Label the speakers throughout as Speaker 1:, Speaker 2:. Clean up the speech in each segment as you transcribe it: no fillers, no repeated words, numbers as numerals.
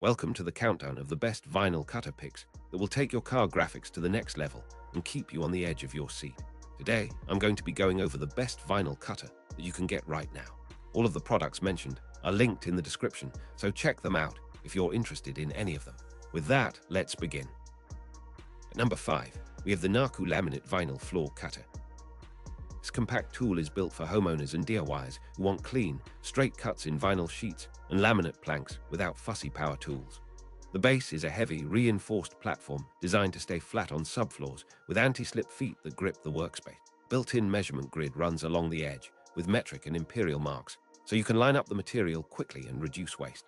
Speaker 1: Welcome to the countdown of the best vinyl cutter picks that will take your car graphics to the next level and keep you on the edge of your seat. Today, I'm going to be going over the best vinyl cutter that you can get right now. All of the products mentioned are linked in the description, so check them out if you're interested in any of them. With that, let's begin. At number 5, we have the NAACOO Laminate Vinyl Floor Cutter. This compact tool is built for homeowners and DIYers who want clean, straight cuts in vinyl sheets and laminate planks without fussy power tools. The base is a heavy, reinforced platform designed to stay flat on subfloors with anti-slip feet that grip the workspace. Built-in measurement grid runs along the edge with metric and imperial marks, so you can line up the material quickly and reduce waste.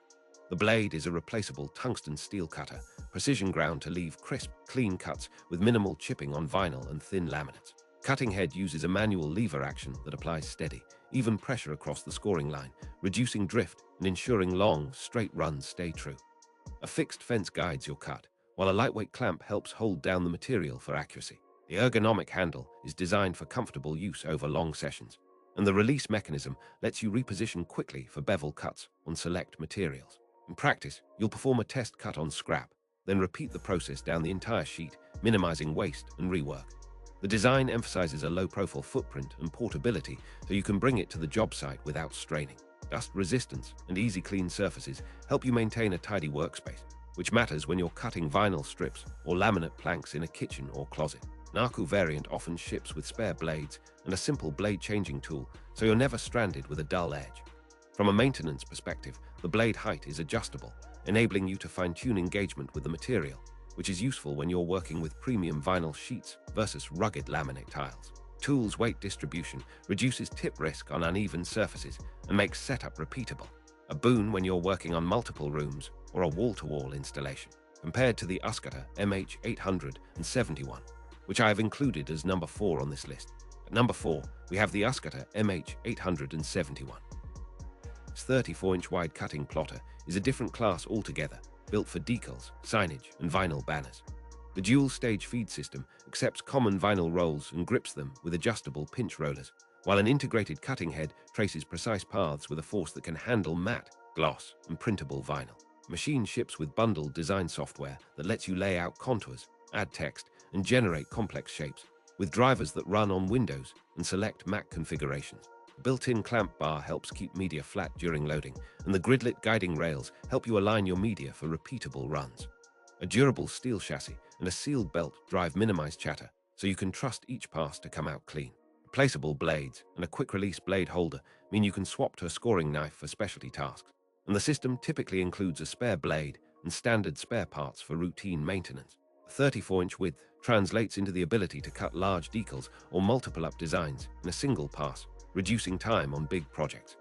Speaker 1: The blade is a replaceable tungsten steel cutter, precision ground to leave crisp, clean cuts with minimal chipping on vinyl and thin laminates. Cutting head uses a manual lever action that applies steady, even pressure across the scoring line, reducing drift and ensuring long, straight runs stay true. A fixed fence guides your cut, while a lightweight clamp helps hold down the material for accuracy. The ergonomic handle is designed for comfortable use over long sessions, and the release mechanism lets you reposition quickly for bevel cuts on select materials. In practice, you'll perform a test cut on scrap, then repeat the process down the entire sheet, minimizing waste and rework. The design emphasizes a low-profile footprint and portability, so you can bring it to the job site without straining. Dust resistance and easy clean surfaces help you maintain a tidy workspace, which matters when you're cutting vinyl strips or laminate planks in a kitchen or closet. NAACOO variant often ships with spare blades and a simple blade changing tool, so you're never stranded with a dull edge. From a maintenance perspective, the blade height is adjustable, enabling you to fine-tune engagement with the material, which is useful when you're working with premium vinyl sheets versus rugged laminate tiles. Tool's weight distribution reduces tip risk on uneven surfaces and makes setup repeatable, a boon when you're working on multiple rooms or a wall-to-wall installation. Compared to the USCutter MH 871, which I have included as number 4 on this list. At number 4, we have the USCutter MH 871. This 34-inch wide cutting plotter is a different class altogether, built for decals, signage, and vinyl banners. The dual-stage feed system accepts common vinyl rolls and grips them with adjustable pinch rollers, while an integrated cutting head traces precise paths with a force that can handle matte, gloss, and printable vinyl. The machine ships with bundled design software that lets you lay out contours, add text, and generate complex shapes, with drivers that run on Windows and select Mac configurations. The built-in clamp bar helps keep media flat during loading, and the gridlet guiding rails help you align your media for repeatable runs. A durable steel chassis and a sealed belt drive minimize chatter, so you can trust each pass to come out clean. Replaceable blades and a quick-release blade holder mean you can swap to a scoring knife for specialty tasks, and the system typically includes a spare blade and standard spare parts for routine maintenance. The 34-inch width translates into the ability to cut large decals or multiple-up designs in a single pass, reducing time on big projects.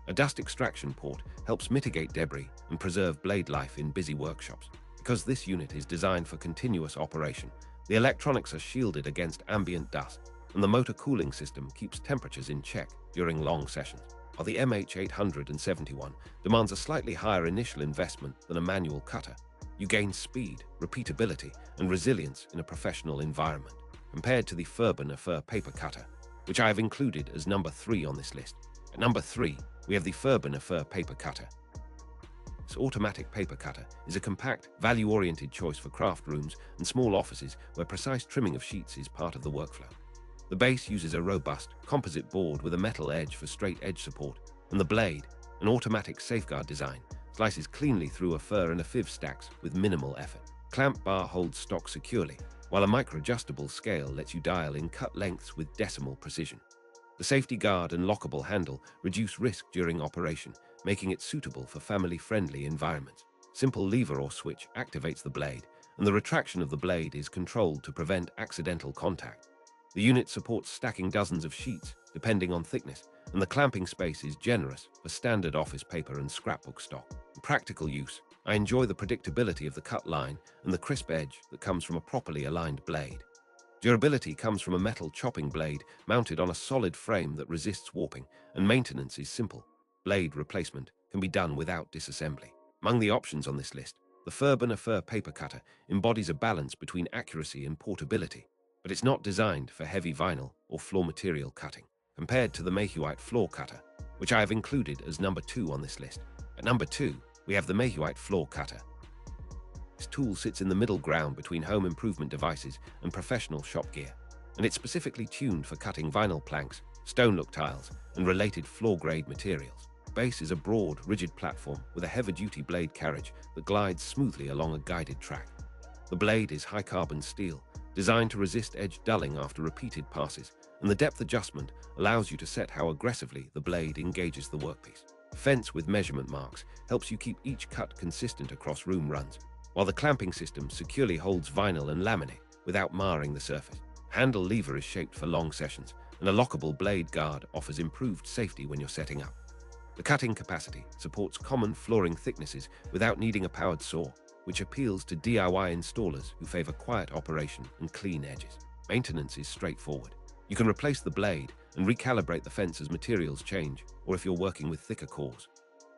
Speaker 1: A dust extraction port helps mitigate debris and preserve blade life in busy workshops. Because this unit is designed for continuous operation, the electronics are shielded against ambient dust, and the motor cooling system keeps temperatures in check during long sessions. While the MH 871 demands a slightly higher initial investment than a manual cutter, you gain speed, repeatability, and resilience in a professional environment. Compared to the Firbon A4 Paper Cutter, which I have included as number 3 on this list. At number 3, we have the Firbon A4 Paper Cutter. This automatic paper cutter is a compact, value-oriented choice for craft rooms and small offices where precise trimming of sheets is part of the workflow. The base uses a robust, composite board with a metal edge for straight edge support, and the blade, an automatic safeguard design, slices cleanly through a fur and a FIV stacks with minimal effort. Clamp bar holds stock securely, while a micro-adjustable scale lets you dial in cut lengths with decimal precision. The safety guard and lockable handle reduce risk during operation, making it suitable for family-friendly environments. Simple lever or switch activates the blade, and the retraction of the blade is controlled to prevent accidental contact. The unit supports stacking dozens of sheets, depending on thickness, and the clamping space is generous for standard office paper and scrapbook stock. In practical use, I enjoy the predictability of the cut line and the crisp edge that comes from a properly aligned blade. Durability comes from a metal chopping blade mounted on a solid frame that resists warping, and maintenance is simple. Blade replacement can be done without disassembly. Among the options on this list, the Firbon A4 Paper Cutter embodies a balance between accuracy and portability, but it's not designed for heavy vinyl or floor material cutting. Compared to the MAIHUITE Floor Cutter, which I have included as number 2 on this list. At number 2, we have the MAIHUITE Floor Cutter. This tool sits in the middle ground between home improvement devices and professional shop gear, and it's specifically tuned for cutting vinyl planks, stone-look tiles, and related floor-grade materials. The base is a broad, rigid platform with a heavy-duty blade carriage that glides smoothly along a guided track. The blade is high-carbon steel, designed to resist edge dulling after repeated passes, and the depth adjustment allows you to set how aggressively the blade engages the workpiece. A fence with measurement marks helps you keep each cut consistent across room runs, while the clamping system securely holds vinyl and laminate without marring the surface. Handle lever is shaped for long sessions, and a lockable blade guard offers improved safety when you're setting up. The cutting capacity supports common flooring thicknesses without needing a powered saw, which appeals to DIY installers who favor quiet operation and clean edges. Maintenance is straightforward. You can replace the blade and recalibrate the fence as materials change, or if you're working with thicker cores.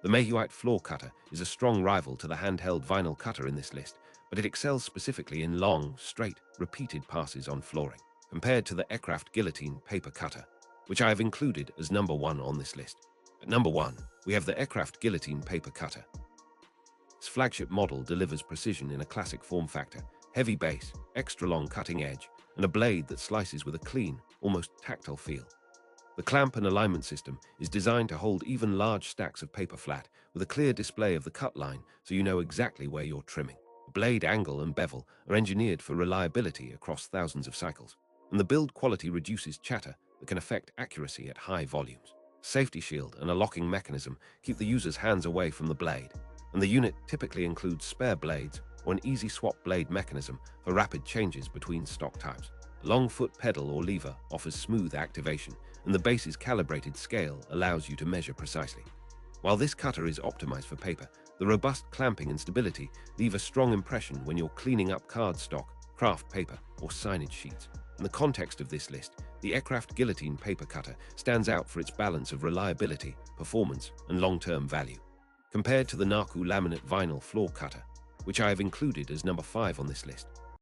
Speaker 1: The MAIHUITE Floor Cutter is a strong rival to the handheld vinyl cutter in this list, but it excels specifically in long, straight, repeated passes on flooring, compared to the Ecraft Guillotine Paper Cutter, which I have included as number 1 on this list. At number 1, we have the Ecraft Guillotine Paper Cutter. This flagship model delivers precision in a classic form factor, heavy base, extra long cutting edge, and a blade that slices with a clean, almost tactile feel. The clamp and alignment system is designed to hold even large stacks of paper flat with a clear display of the cut line so you know exactly where you're trimming. The blade angle and bevel are engineered for reliability across thousands of cycles, and the build quality reduces chatter that can affect accuracy at high volumes. A safety shield and a locking mechanism keep the user's hands away from the blade, and the unit typically includes spare blades or an easy swap blade mechanism for rapid changes between stock types. A long foot pedal or lever offers smooth activation, and the base's calibrated scale allows you to measure precisely. While this cutter is optimized for paper, the robust clamping and stability leave a strong impression when you're cleaning up cardstock, craft paper, or signage sheets. In the context of this list, the Ecraft Guillotine Paper Cutter stands out for its balance of reliability, performance, and long-term value. Compared to the NAACOO Laminate Vinyl Floor Cutter, which I have included as number 5 on this list,